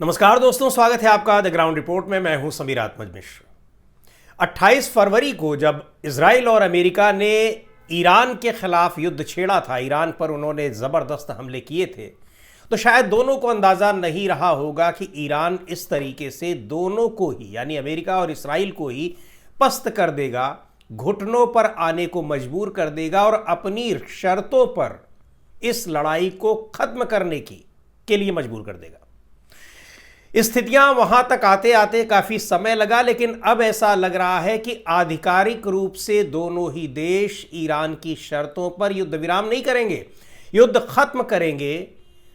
नमस्कार दोस्तों, स्वागत है आपका द ग्राउंड रिपोर्ट में। मैं हूं समीर आत्मज मिश्र। 28 फरवरी को जब इजराइल और अमेरिका ने ईरान के खिलाफ युद्ध छेड़ा था, ईरान पर उन्होंने ज़बरदस्त हमले किए थे, तो शायद दोनों को अंदाज़ा नहीं रहा होगा कि ईरान इस तरीके से दोनों को ही, यानी अमेरिका और इसराइल को ही पस्त कर देगा, घुटनों पर आने को मजबूर कर देगा और अपनी शर्तों पर इस लड़ाई को ख़त्म करने के लिए मजबूर कर देगा। स्थितियां वहां तक आते आते काफी समय लगा, लेकिन अब ऐसा लग रहा है कि आधिकारिक रूप से दोनों ही देश ईरान की शर्तों पर युद्ध विराम नहीं करेंगे, युद्ध खत्म करेंगे।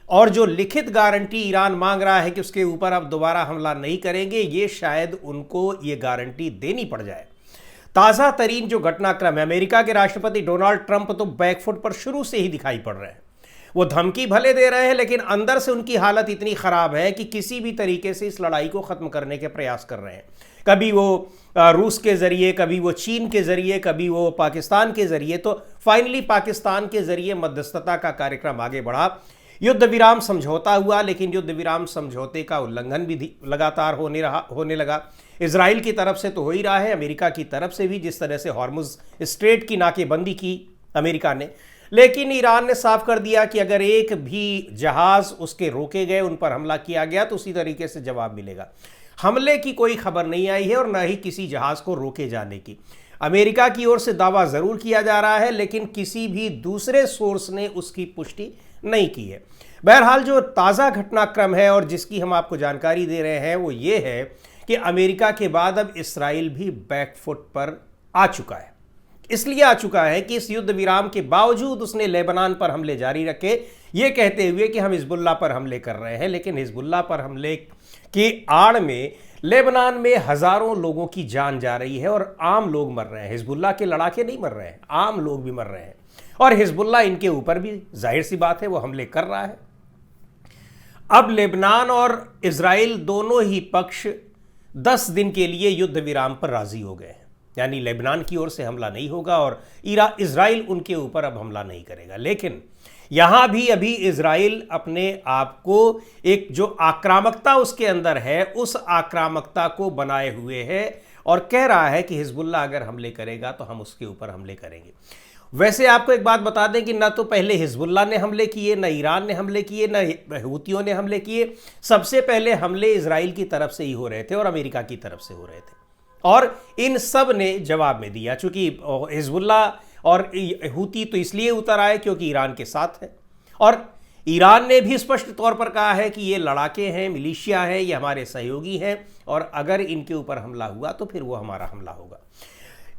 और जो लिखित गारंटी ईरान मांग रहा है कि उसके ऊपर अब दोबारा हमला नहीं करेंगे, ये शायद उनको ये गारंटी देनी पड़ जाए। ताजा तरीन जो घटनाक्रम है, अमेरिका के राष्ट्रपति डोनाल्ड ट्रंप तो बैकफुट पर शुरू से ही दिखाई पड़ रहे हैं। वो धमकी भले दे रहे हैं, लेकिन अंदर से उनकी हालत इतनी खराब है कि किसी भी तरीके से इस लड़ाई को खत्म करने के प्रयास कर रहे हैं। कभी वो रूस के जरिए, कभी वो चीन के जरिए, कभी वो पाकिस्तान के जरिए, तो फाइनली पाकिस्तान के जरिए मध्यस्थता का कार्यक्रम आगे बढ़ा। युद्ध विराम समझौता हुआ, लेकिन युद्ध विराम समझौते का उल्लंघन भी लगातार होने लगा। इजराइल की तरफ से तो हो ही रहा है, अमेरिका की तरफ से भी, जिस तरह से हॉर्मुज स्ट्रेट की नाकेबंदी की अमेरिका ने। लेकिन ईरान ने साफ कर दिया कि अगर एक भी जहाज उसके रोके गए, उन पर हमला किया गया, तो उसी तरीके से जवाब मिलेगा। हमले की कोई खबर नहीं आई है और न ही किसी जहाज को रोके जाने की। अमेरिका की ओर से दावा जरूर किया जा रहा है, लेकिन किसी भी दूसरे सोर्स ने उसकी पुष्टि नहीं की है। बहरहाल जो ताज़ा घटनाक्रम है और जिसकी हम आपको जानकारी दे रहे हैं वो ये है कि अमेरिका के बाद अब इसराइल भी बैकफुट पर आ चुका है। इसलिए आ चुका है कि इस युद्ध विराम के बावजूद उसने लेबनान पर हमले जारी रखे, ये कहते हुए कि हम हिजबुल्लाह पर हमले कर रहे हैं। लेकिन हिजबुल्लाह पर हमले की आड़ में लेबनान में हजारों लोगों की जान जा रही है और आम लोग मर रहे हैं। हिजबुल्लाह के लड़ाके नहीं मर रहे हैं, आम लोग भी मर रहे हैं। और हिजबुल्लाह इनके ऊपर भी जाहिर सी बात है वो हमले कर रहा है। अब लेबनान और इजराइल दोनों ही पक्ष 10 दिन के लिए युद्ध विराम पर राजी हो गए हैं, यानी लेबनान की ओर से हमला नहीं होगा और इजराइल उनके ऊपर अब हमला नहीं करेगा। लेकिन यहां भी अभी इजराइल अपने आप को एक जो आक्रामकता उसके अंदर है, उस आक्रामकता को बनाए हुए है और कह रहा है कि हिजबुल्लाह अगर हमले करेगा तो हम उसके ऊपर हमले करेंगे। वैसे आपको एक बात बता दें कि ना तो पहले हिजबुल्लाह ने हमले किए, ना ईरान ने हमले किए, ना हूतियों ने हमले किए। सबसे पहले हमले इजराइल की तरफ से ही हो रहे थे और अमेरिका की तरफ से हो रहे थे, और इन सब ने जवाब में दिया। चूंकि हिजबुल्लाह और हूती तो इसलिए उतर आए क्योंकि ईरान के साथ है, और ईरान ने भी स्पष्ट तौर पर कहा है कि ये लड़ाके हैं, मिलिशिया हैं, ये हमारे सहयोगी हैं और अगर इनके ऊपर हमला हुआ तो फिर वो हमारा हमला होगा।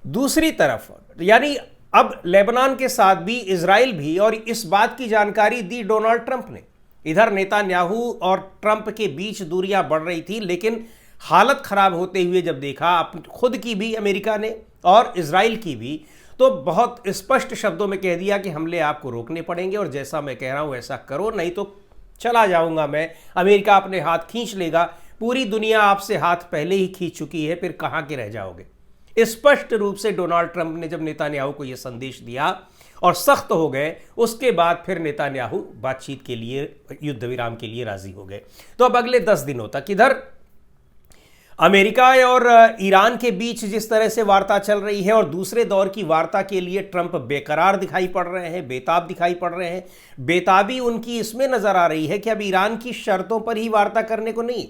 दूसरी तरफ यानी अब लेबनान के साथ भी इजराइल भी, और इस बात की जानकारी दी डोनाल्ड ट्रंप ने। इधर नेतान्याहू और ट्रंप के बीच दूरियां बढ़ रही थी, लेकिन हालत खराब होते हुए जब देखा खुद की भी, अमेरिका ने और इजराइल की भी, तो बहुत स्पष्ट शब्दों में कह दिया कि हमले आपको रोकने पड़ेंगे और जैसा मैं कह रहा हूं वैसा करो, नहीं तो चला जाऊंगा मैं। अमेरिका अपने हाथ खींच लेगा, पूरी दुनिया आपसे हाथ पहले ही खींच चुकी है, फिर कहां के रह जाओगे। स्पष्ट रूप से डोनाल्ड ट्रंप ने जब नेतान्याहू को यह संदेश दिया और सख्त हो गए, उसके बाद फिर नेतान्याहू बातचीत के लिए, युद्ध विराम के लिए राजी हो गए। तो अब अगले 10 दिनों तक इधर अमेरिका और ईरान के बीच जिस तरह से वार्ता चल रही है और दूसरे दौर की वार्ता के लिए ट्रंप बेकरार दिखाई पड़ रहे हैं, बेताब दिखाई पड़ रहे हैं। बेताबी उनकी इसमें नजर आ रही है कि अब ईरान की शर्तों पर ही वार्ता करने को नहीं,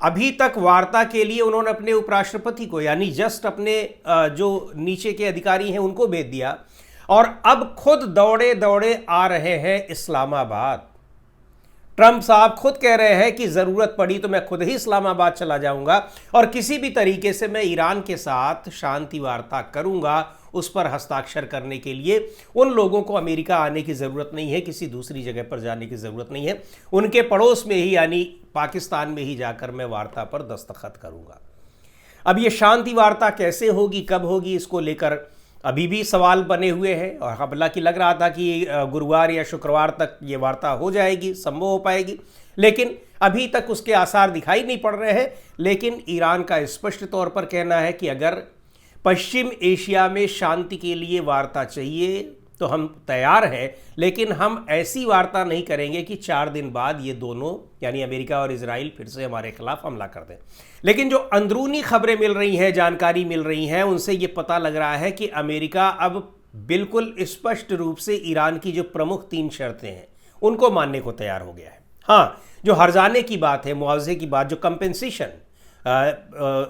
अभी तक वार्ता के लिए उन्होंने अपने उपराष्ट्रपति को, यानी जस्ट अपने जो नीचे के अधिकारी हैं उनको भेज दिया, और अब खुद दौड़े दौड़े आ रहे हैं इस्लामाबाद। ट्रंप साहब खुद कह रहे हैं कि जरूरत पड़ी तो मैं खुद ही इस्लामाबाद चला जाऊंगा और किसी भी तरीके से मैं ईरान के साथ शांति वार्ता करूंगा। उस पर हस्ताक्षर करने के लिए उन लोगों को अमेरिका आने की ज़रूरत नहीं है, किसी दूसरी जगह पर जाने की ज़रूरत नहीं है, उनके पड़ोस में ही यानी पाकिस्तान में ही जाकर मैं वार्ता पर दस्तखत करूंगा। अब ये शांति वार्ता कैसे होगी, कब होगी, इसको लेकर अभी भी सवाल बने हुए हैं। और हालांकि लग रहा था कि गुरुवार या शुक्रवार तक ये वार्ता हो जाएगी, संभव हो पाएगी, लेकिन अभी तक उसके आसार दिखाई नहीं पड़ रहे हैं। लेकिन ईरान का स्पष्ट तौर पर कहना है कि अगर पश्चिम एशिया में शांति के लिए वार्ता चाहिए तो हम तैयार हैं, लेकिन हम ऐसी वार्ता नहीं करेंगे कि 4 दिन बाद ये दोनों यानी अमेरिका और इजराइल फिर से हमारे खिलाफ हमला कर दें। लेकिन जो अंदरूनी खबरें मिल रही हैं, जानकारी मिल रही हैं, उनसे ये पता लग रहा है कि अमेरिका अब बिल्कुल स्पष्ट रूप से ईरान की जो प्रमुख 3 शर्तें हैं उनको मानने को तैयार हो गया है। हाँ, जो हर्जाने की बात है, मुआवजे की बात, जो कंपेंसेशन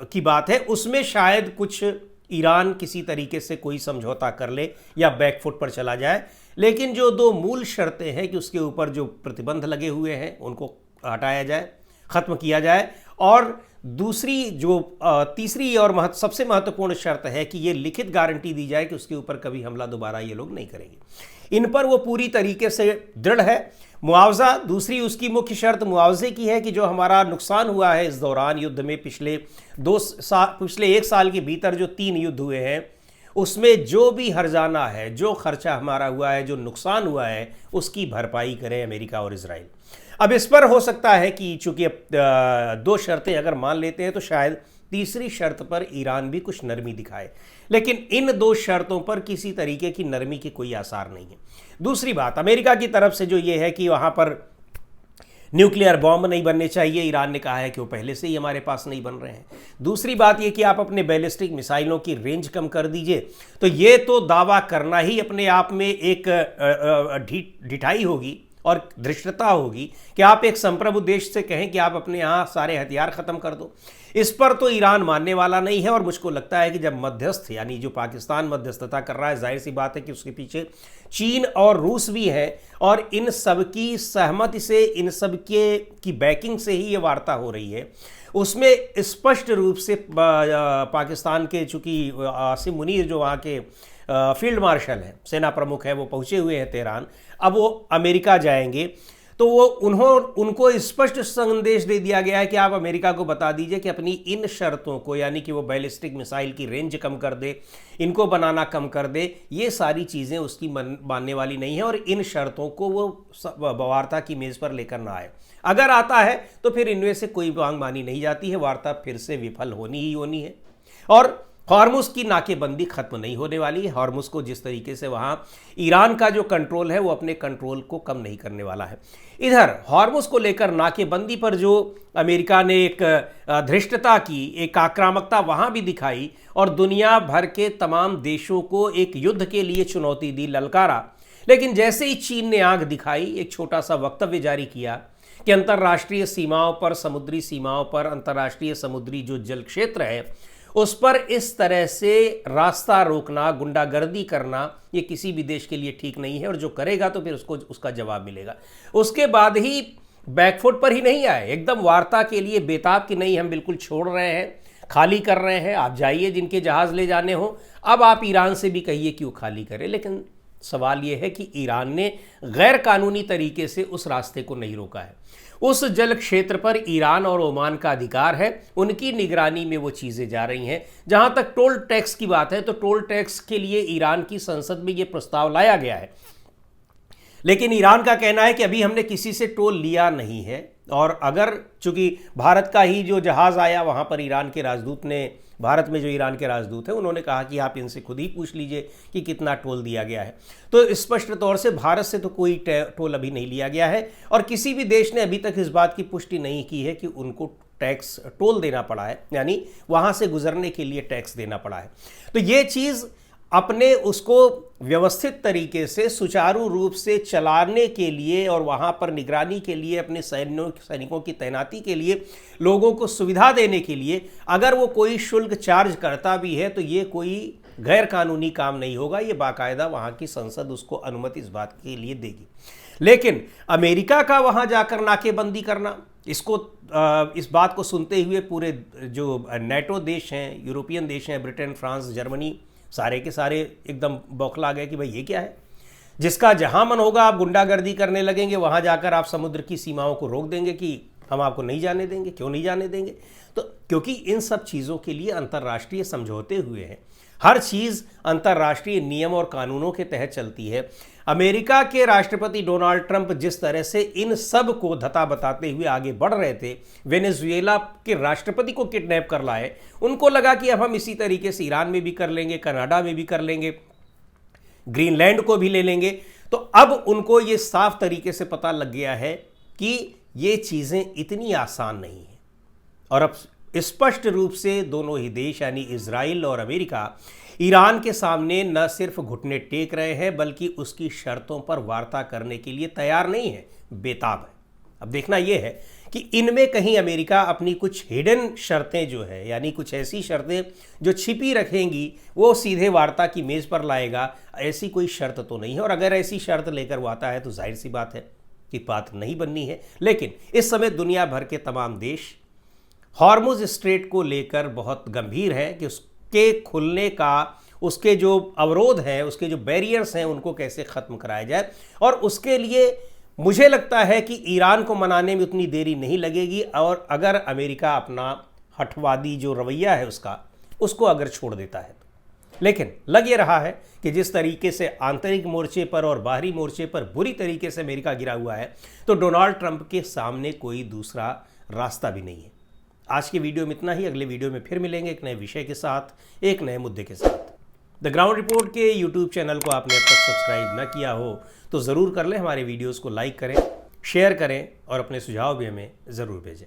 की बात है, उसमें शायद कुछ ईरान किसी तरीके से कोई समझौता कर ले या बैकफुट पर चला जाए। लेकिन जो 2 मूल शर्तें हैं कि उसके ऊपर जो प्रतिबंध लगे हुए हैं उनको हटाया जाए, ख़त्म किया जाए, और दूसरी जो तीसरी और सबसे महत्वपूर्ण शर्त है कि ये लिखित गारंटी दी जाए कि उसके ऊपर कभी हमला दोबारा ये लोग नहीं करेंगे। इन पर वो पूरी तरीके से दृढ़ है। मुआवजा दूसरी उसकी मुख्य शर्त मुआवजे की है कि जो हमारा नुकसान हुआ है इस दौरान युद्ध में, पिछले 1 साल के भीतर जो 3 युद्ध हुए हैं, उसमें जो भी हर्जाना है, जो खर्चा हमारा हुआ है, जो नुकसान हुआ है, उसकी भरपाई करें अमेरिका और इजराइल। अब इस पर हो सकता है कि चूंकि 2 शर्तें अगर मान लेते हैं तो शायद तीसरी शर्त पर ईरान भी कुछ नरमी दिखाए, लेकिन इन 2 शर्तों पर किसी तरीके की नरमी के कोई आसार नहीं है। दूसरी बात अमेरिका की तरफ से जो ये है कि वहाँ पर न्यूक्लियर बॉम्ब नहीं बनने चाहिए, ईरान ने कहा है कि वो पहले से ही हमारे पास नहीं बन रहे हैं। दूसरी बात ये कि आप अपने बैलिस्टिक मिसाइलों की रेंज कम कर दीजिए, तो ये तो दावा करना ही अपने आप में एक ढिठाई होगी और धृष्टता होगी कि आप एक संप्रभु देश से कहें कि आप अपने यहाँ सारे हथियार ख़त्म कर दो। इस पर तो ईरान मानने वाला नहीं है, और मुझको लगता है कि जब मध्यस्थ यानी जो पाकिस्तान मध्यस्थता कर रहा है, जाहिर सी बात है कि उसके पीछे चीन और रूस भी है, और इन सब की सहमति से, इन सब की बैकिंग से ही ये वार्ता हो रही है। उसमें स्पष्ट रूप से पाकिस्तान के चूँकि आसिम मुनीर जो वहाँ के फील्ड मार्शल हैं, सेना प्रमुख हैं, वो पहुँचे हुए हैं तेहरान। अब वो अमेरिका जाएंगे तो वो उनको स्पष्ट संदेश दे दिया गया है कि आप अमेरिका को बता दीजिए कि अपनी इन शर्तों को, यानी कि वो बैलिस्टिक मिसाइल की रेंज कम कर दे, इनको बनाना कम कर दे, ये सारी चीज़ें उसकी मानने वाली नहीं है, और इन शर्तों को वो वार्ता की मेज़ पर लेकर ना आए। अगर आता है तो फिर इनमें से कोई मांग मानी नहीं जाती है, वार्ता फिर से विफल होनी ही होनी है। और हॉर्मुज़ की नाकेबंदी खत्म नहीं होने वाली है। हॉर्मुज़ को जिस तरीके से वहाँ ईरान का जो कंट्रोल है वो अपने कंट्रोल को कम नहीं करने वाला है। इधर हॉर्मुज़ को लेकर नाकेबंदी पर जो अमेरिका ने एक धृष्टता की, एक आक्रामकता वहाँ भी दिखाई, और दुनिया भर के तमाम देशों को एक युद्ध के लिए चुनौती दी, ललकारा। लेकिन जैसे ही चीन ने आंख दिखाई, एक छोटा सा वक्तव्य जारी किया कि अंतर्राष्ट्रीय सीमाओं पर, समुद्री सीमाओं पर, अंतर्राष्ट्रीय समुद्री जो जल क्षेत्र है उस पर इस तरह से रास्ता रोकना, गुंडागर्दी करना, ये किसी भी देश के लिए ठीक नहीं है, और जो करेगा तो फिर उसको उसका जवाब मिलेगा। उसके बाद ही बैकफुट पर ही नहीं आए, एकदम वार्ता के लिए बेताब कि नहीं हम बिल्कुल छोड़ रहे हैं, खाली कर रहे हैं, आप जाइए जिनके जहाज़ ले जाने हो। अब आप ईरान से भी कहिए कि वो खाली करे। लेकिन सवाल ये है कि ईरान ने गैर कानूनी तरीके से उस रास्ते को नहीं रोका है। उस जल क्षेत्र पर ईरान और ओमान का अधिकार है, उनकी निगरानी में वो चीज़ें जा रही हैं। जहां तक टोल टैक्स की बात है तो टोल टैक्स के लिए ईरान की संसद में ये प्रस्ताव लाया गया है, लेकिन ईरान का कहना है कि अभी हमने किसी से टोल लिया नहीं है। और अगर चूंकि भारत का ही जो जहाज़ आया वहाँ पर ईरान के राजदूत ने, भारत में जो ईरान के राजदूत हैं, उन्होंने कहा कि आप इनसे खुद ही पूछ लीजिए कि कितना टोल दिया गया है। तो स्पष्ट तौर से भारत से तो कोई टोल अभी नहीं लिया गया है, और किसी भी देश ने अभी तक इस बात की पुष्टि नहीं की है कि उनको टैक्स टोल देना पड़ा है, यानी वहाँ से गुजरने के लिए टैक्स देना पड़ा है। तो ये चीज़ अपने उसको व्यवस्थित तरीके से सुचारू रूप से चलाने के लिए और वहाँ पर निगरानी के लिए, अपने सैनिकों की तैनाती के लिए, लोगों को सुविधा देने के लिए अगर वो कोई शुल्क चार्ज करता भी है तो ये कोई गैर कानूनी काम नहीं होगा, ये बाकायदा वहाँ की संसद उसको अनुमति इस बात के लिए देगी। लेकिन अमेरिका का वहाँ जाकर नाकेबंदी करना, इसको इस बात को सुनते हुए पूरे जो नेटो देश हैं, यूरोपियन देश हैं, ब्रिटेन, फ्रांस, जर्मनी, सारे के सारे एकदम बौखला गए कि भाई ये क्या है। जिसका जहां मन होगा आप गुंडागर्दी करने लगेंगे, वहां जाकर आप समुद्र की सीमाओं को रोक देंगे कि हम आपको नहीं जाने देंगे। क्यों नहीं जाने देंगे? तो क्योंकि इन सब चीज़ों के लिए अंतर्राष्ट्रीय समझौते हुए हैं। हर चीज़ अंतर्राष्ट्रीय नियम और कानूनों के तहत चलती है। अमेरिका के राष्ट्रपति डोनाल्ड ट्रंप जिस तरह से इन सब को धता बताते हुए आगे बढ़ रहे थे, वेनेजुएला के राष्ट्रपति को किडनैप कर लाए, उनको लगा कि अब हम इसी तरीके से ईरान में भी कर लेंगे, कनाडा में भी कर लेंगे। ग्रीनलैंड को भी ले लेंगे। तो अब उनको ये साफ तरीके से पता लग गया है कि ये चीज़ें इतनी आसान नहीं हैं और अब स्पष्ट रूप से दोनों ही देश यानी इजराइल और अमेरिका ईरान के सामने न सिर्फ घुटने टेक रहे हैं बल्कि उसकी शर्तों पर वार्ता करने के लिए तैयार नहीं है, बेताब है। अब देखना यह है कि इनमें कहीं अमेरिका अपनी कुछ हिडन शर्तें जो है यानी कुछ ऐसी शर्तें जो छिपी रखेंगी वो सीधे वार्ता की मेज़ पर लाएगा, ऐसी कोई शर्त तो नहीं है। और अगर ऐसी शर्त लेकर वो आता है तो जाहिर सी बात है कि बात नहीं बननी है। लेकिन इस समय दुनिया भर के तमाम देश हॉर्मुज स्ट्रेट को लेकर बहुत गंभीर है कि उसके खुलने का, उसके जो अवरोध हैं, उसके जो बैरियर्स हैं, उनको कैसे ख़त्म कराया जाए। और उसके लिए मुझे लगता है कि ईरान को मनाने में उतनी देरी नहीं लगेगी और अगर अमेरिका अपना हठवादी जो रवैया है उसको अगर छोड़ देता है तो। लेकिन लग ये रहा है कि जिस तरीके से आंतरिक मोर्चे पर और बाहरी मोर्चे पर बुरी तरीके से अमेरिका गिरा हुआ है तो डोनाल्ड ट्रंप के सामने कोई दूसरा रास्ता भी नहीं है। आज की वीडियो में इतना ही। अगले वीडियो में फिर मिलेंगे एक नए विषय के साथ, एक नए मुद्दे के साथ। द ग्राउंड रिपोर्ट के यूट्यूब चैनल को आपने अब तक सब्सक्राइब न किया हो तो ज़रूर कर लें। हमारे वीडियोस को लाइक करें, शेयर करें और अपने सुझाव भी हमें ज़रूर भेजें।